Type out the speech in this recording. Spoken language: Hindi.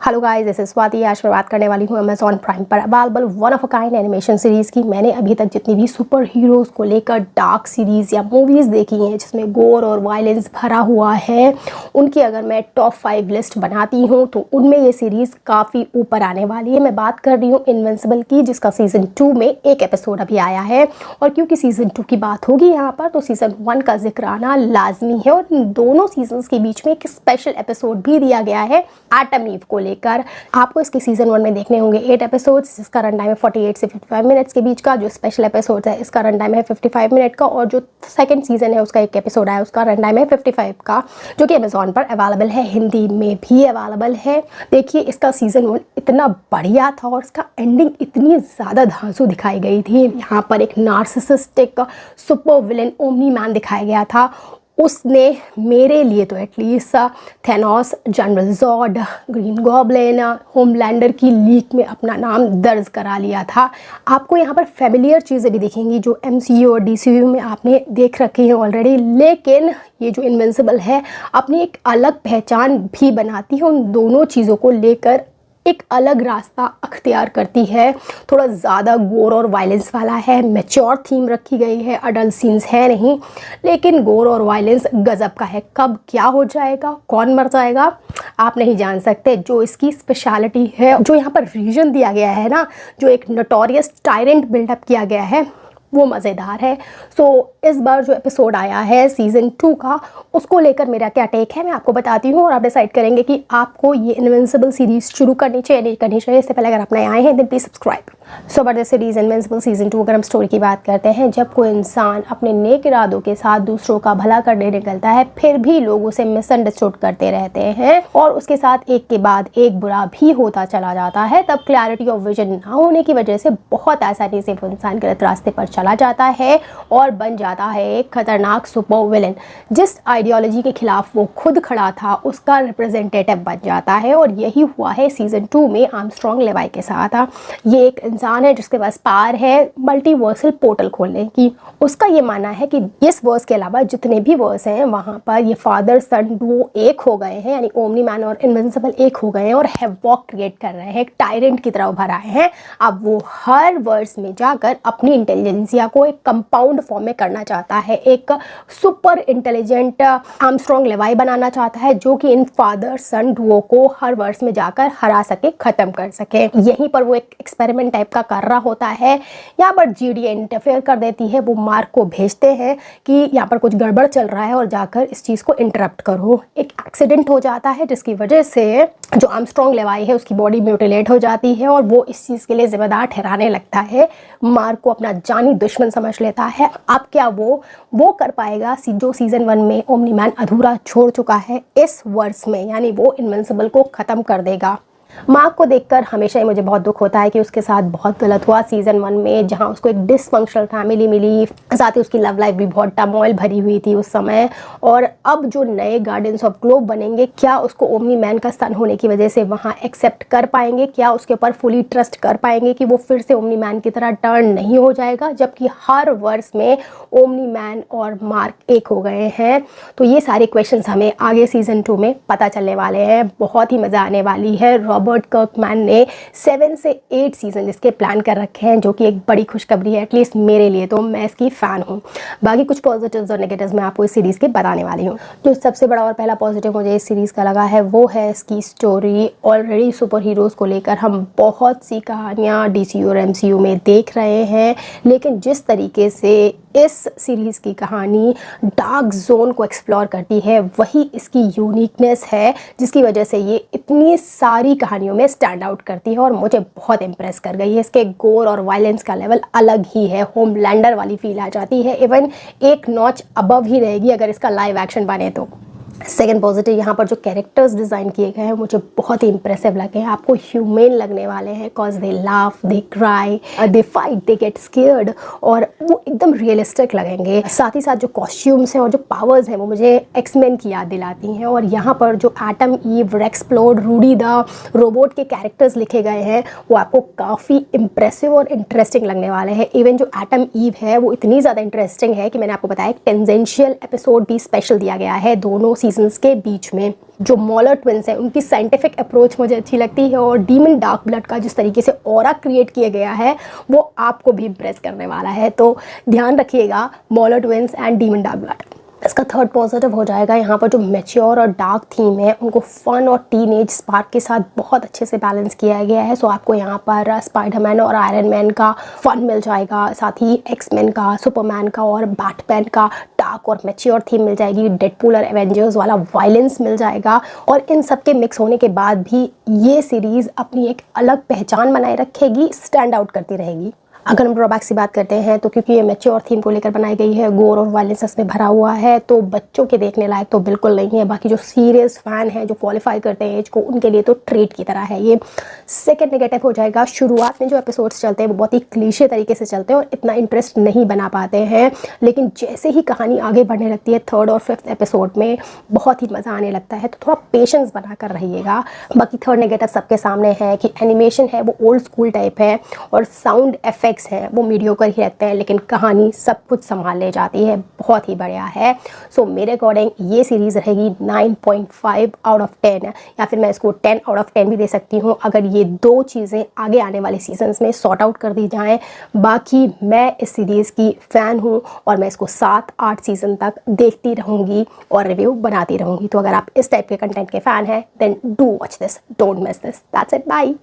Hello guys, this is Swati. आज मैं बात करने वाली हूँ अमेजॉन प्राइम पर available one of a kind animation series की। मैंने अभी तक जितनी भी सुपर हीरोज़ को लेकर डार्क सीरीज़ या मूवीज़ देखी हैं जिसमें गोर और वायलेंस भरा हुआ है, उनकी अगर मैं टॉप 5 लिस्ट बनाती हूँ तो उनमें ये सीरीज़ काफ़ी ऊपर आने वाली है। मैं बात कर रही हूँ इनविंसिबल की, जिसका सीज़न 2 में एक एपिसोड अभी आया है। और क्योंकि सीज़न 2 की बात होगी यहाँ पर, तो सीज़न 1 का जिक्र आना लाजमी है। और इन दोनों सीजन्स के बीच में एक स्पेशल एपिसोड भी दिया गया है एटम ईव को लेकर। आपको इसके सीजन 1 में देखने होंगे 8 एपिसोड्स, जिसका रन टाइम है 48 से 55 मिनट्स के बीच का। जो स्पेशल एपिसोड है इसका रन टाइम है 55 मिनट का। और जो सेकंड सीजन है उसका एक एपिसोड आया, उसका रन टाइम है 55 का, जो कि अमेजॉन पर अवेलेबल है, हिंदी में भी अवेलेबल है। देखिए, इसका सीजन 1 इतना बढ़िया था और इसका एंडिंग इतनी ज़्यादा धांसू दिखाई गई थी। यहाँ पर एक narcissistic super villain omni man दिखाया गया था। उसने मेरे लिए तो at least Thanos, general jawed, green goblin, Homelander की लीग में अपना नाम दर्ज करा लिया था। आपको यहाँ पर फेमिलियर चीज़ें भी दिखेंगी जो MCU और DCU में आपने देख रखी हैं ऑलरेडी, लेकिन ये जो इनविंसिबल है अपनी एक अलग पहचान भी बनाती है। उन दोनों चीज़ों को लेकर एक अलग रास्ता अख्तियार करती है। थोड़ा ज़्यादा गोर और वायलेंस वाला है, मैच्योर थीम रखी गई है, अडल्ट सीन्स है नहीं, लेकिन गोर और वायलेंस गज़ब का है। कब क्या हो जाएगा, कौन मर जाएगा, आप नहीं जान सकते। जो इसकी स्पेशलिटी है, जो यहाँ पर रीजन दिया गया है ना, जो एक नोटोरियस टायरेंट बिल्डअप किया गया है, वो मज़ेदार है। इस बार जो एपिसोड आया है सीज़न 2 का, उसको लेकर मेरा क्या टेक है मैं आपको बताती हूँ, और आप डिसाइड करेंगे कि आपको ये इनविंसिबल सीरीज़ शुरू करनी चाहिए नहीं करनी चाहिए। इससे पहले अगर आप नए आए हैं then please subscribe. But the series Invincible season 2, अगर हम स्टोरी की बात करते हैं, जब कोई इंसान अपने नेक इरादों के साथ दूसरों का भला करने निकलता है, फिर भी लोग उसे मिसअंडरस्टूड करते रहते हैं और उसके साथ एक के बाद एक बुरा भी होता चला जाता है, तब क्लैरिटी ऑफ विजन ना होने की वजह से बहुत आसानी से वो इंसान गलत रास्ते पर चला जाता है और बन जाता है एक खतरनाक सुपर विलेन। जिस आइडियोलॉजी के खिलाफ वो खुद खड़ा था उसका रिप्रेजेंटेटिव बन जाता है। और यही हुआ है सीज़न 2 में आर्मस्ट्रॉन्ग लेवाई के साथ। ये एक इंसान है जिसके पास पावर है मल्टीवर्सल पोर्टल खोलने की। उसका ये मानना है कि इस वर्स के अलावा जितने भी वर्स हैं वहाँ पर ये फादर सन डुओ एक हो गए हैं, यानी ओमनी मैन और इनविंसिबल एक हो गए हैं और हैवॉक क्रिएट कर रहे हैं, एक टायरेंट की तरह उभर आए हैं। अब वो हर वर्स में जाकर अपनी इंटेलिजेंसिया को एक कंपाउंड फॉर्म में करना चाहता है, एक सुपर इंटेलिजेंट आर्मस्ट्रॉन्ग लेवाई बनाना चाहता है, जो कि इन फादर सन डुओ को हर वर्स में जाकर हरा सके, खत्म कर सके। यहीं पर वो एक एक्सपेरिमेंट टाइप का कर रहा होता है। यहाँ पर GDA इंटरफेयर कर देती है, वो मार्क को भेजते हैं कि यहाँ पर कुछ गड़बड़ चल रहा है और जाकर इस चीज़ को इंटरप्ट करो। एक एक्सीडेंट हो जाता है जिसकी वजह से जो आर्मस्ट्रॉन्ग लेवाई है उसकी बॉडी म्यूटिलेट हो जाती है और वो इस चीज़ के लिए जिम्मेदार ठहराने लगता है। मार्क को अपना जानी दुश्मन समझ लेता है। अब क्या वो कर पाएगा जो सीज़न 1 में ओमनी मैन अधूरा छोड़ चुका है इस वर्ष में, यानी वो इनविंसिबल को ख़त्म कर देगा। मार्क को देखकर हमेशा ही मुझे बहुत दुख होता है कि उसके साथ बहुत गलत हुआ सीज़न 1 में, जहां उसको एक डिसफंक्शनल फैमिली मिली, साथ ही उसकी लव लाइफ भी बहुत टर्मोइल भरी हुई थी उस समय। और अब जो नए गार्डियंस ऑफ ग्लोब बनेंगे, क्या उसको ओमनी मैन का सन होने की वजह से वहां एक्सेप्ट कर पाएंगे, क्या उसके ऊपर फुली ट्रस्ट कर पाएंगे कि वो फिर से ओमनी मैन की तरह टर्न नहीं हो जाएगा, जबकि हर वर्ष में ओमनी मैन और मार्क एक हो गए हैं। तो ये सारे क्वेश्चन हमें आगे सीज़न 2 में पता चलने वाले हैं। बहुत ही मज़ा आने वाली है। रॉबर्ट कर्कमैन ने 7 से 8 सीजन इसके प्लान कर रखे हैं, जो कि एक बड़ी खुशखबरी है, एटलीस्ट मेरे लिए। तो मैं इसकी फ़ैन हूँ। बाकी कुछ पॉजिटिव्स और नेगेटिव्स मैं आपको इस सीरीज़ के बताने वाली हूँ। जो सबसे बड़ा और पहला पॉजिटिव मुझे इस सीरीज़ का लगा है वो है इसकी स्टोरी। ऑलरेडी सुपर हीरोज़ को लेकर हम बहुत सी कहानियाँ DCU और MCU में देख रहे हैं, लेकिन जिस तरीके से इस सीरीज़ की कहानी डार्क जोन को एक्सप्लोर करती है, वही इसकी यूनिकनेस है, जिसकी वजह से ये इतनी सारी कहानियों में स्टैंड आउट करती है और मुझे बहुत इम्प्रेस कर गई है। इसके गोर और वायलेंस का लेवल अलग ही है, होमलैंडर वाली फील आ जाती है, इवन एक नॉच अबव ही रहेगी अगर इसका लाइव एक्शन बने तो। सेकेंड पॉजिटिव, यहाँ पर जो कैरेक्टर्स डिज़ाइन किए गए हैं मुझे बहुत ही इंप्रेसिव लगे हैं। आपको ह्यूमन लगने वाले हैं, cause they laugh, they cry, they fight, they get scared, और वो एकदम रियलिस्टिक लगेंगे। साथ ही साथ जो कॉस्ट्यूम्स हैं और जो पावर्स हैं वो मुझे एक्समैन की याद दिलाती हैं। और यहाँ पर जो atom eve, Rex Splode, Rudy the robot के कैरेक्टर्स लिखे गए हैं वो आपको काफ़ी इंप्रेसिव और इंटरेस्टिंग लगने वाले हैं। इवन जो एटम ईव है वो इतनी ज़्यादा इंटरेस्टिंग है कि मैंने आपको बताया एक टेंजेंशियल एपिसोड भी स्पेशल दिया गया है दोनों सीजन्स के बीच में। जो मॉलर ट्विंस हैं उनकी साइंटिफिक अप्रोच मुझे अच्छी लगती है और डीमन डार्क ब्लड का जिस तरीके से ऑरा क्रिएट किया गया है वो आपको भी इम्प्रेस करने वाला है। तो ध्यान रखिएगा मॉलर twins and demon dark blood. इसका थर्ड पॉजिटिव हो जाएगा यहाँ पर जो मैच्योर और डार्क थीम है उनको फन और टीनेज स्पार्क के साथ बहुत अच्छे से बैलेंस किया गया है। सो आपको यहाँ पर स्पाइडरमैन और आयरन मैन का फन मिल जाएगा, साथ ही एक्समैन का, सुपरमैन का और बैटमैन का डार्क और मैच्योर थीम मिल जाएगी। डेडपूल और एवेंजर्स वाला वायलेंस मिल जाएगा और इन सब के मिक्स होने के बाद भी ये सीरीज़ अपनी एक अलग पहचान बनाए रखेगी, स्टैंड आउट करती रहेगी। अगर हम ड्रॉबैक्स की बात करते हैं तो क्योंकि ये मैच्योर थीम को लेकर बनाई गई है, गोर और वायलेंस इसमें भरा हुआ है, तो बच्चों के देखने लायक तो बिल्कुल नहीं है। बाकी जो सीरियस फ़ैन है, जो क्वालिफाई करते हैं एज को, उनके लिए तो ट्रीट की तरह है ये। सेकंड नेगेटिव हो जाएगा, शुरुआत में जो एपिसोड्स चलते हैं वो बहुत ही क्लीशे तरीके से चलते हैं और इतना इंटरेस्ट नहीं बना पाते हैं, लेकिन जैसे ही कहानी आगे बढ़ने लगती है थर्ड और फिफ्थ एपिसोड में बहुत ही मज़ा आने लगता है। तो थोड़ा पेशेंस बना कर रहिएगा। बाकी थर्ड नेगेटिव सबके सामने है कि एनिमेशन है वो ओल्ड स्कूल टाइप है और साउंड इफेक्ट्स हैं वो मीडियोकर ही रखते हैं, लेकिन कहानी सब कुछ संभाल ले जाती है, बहुत ही बढ़िया है। सो मेरे अकॉर्डिंग ये सीरीज़ रहेगी 9.5 आउट ऑफ 10 या फिर मैं इसको 10 आउट ऑफ 10 भी दे सकती हूँ अगर ये दो चीज़ें आगे आने वाले सीजन्स में सॉर्ट आउट कर दी जाएँ। बाकी मैं इस सीरीज़ की फ़ैन हूँ और मैं इसको 7-8 सीज़न तक देखती रहूँगी और रिव्यू बनाती रहूँगी। तो अगर आप इस टाइप के कंटेंट के फ़ैन हैं then do watch this, don't miss this. That's it, bye.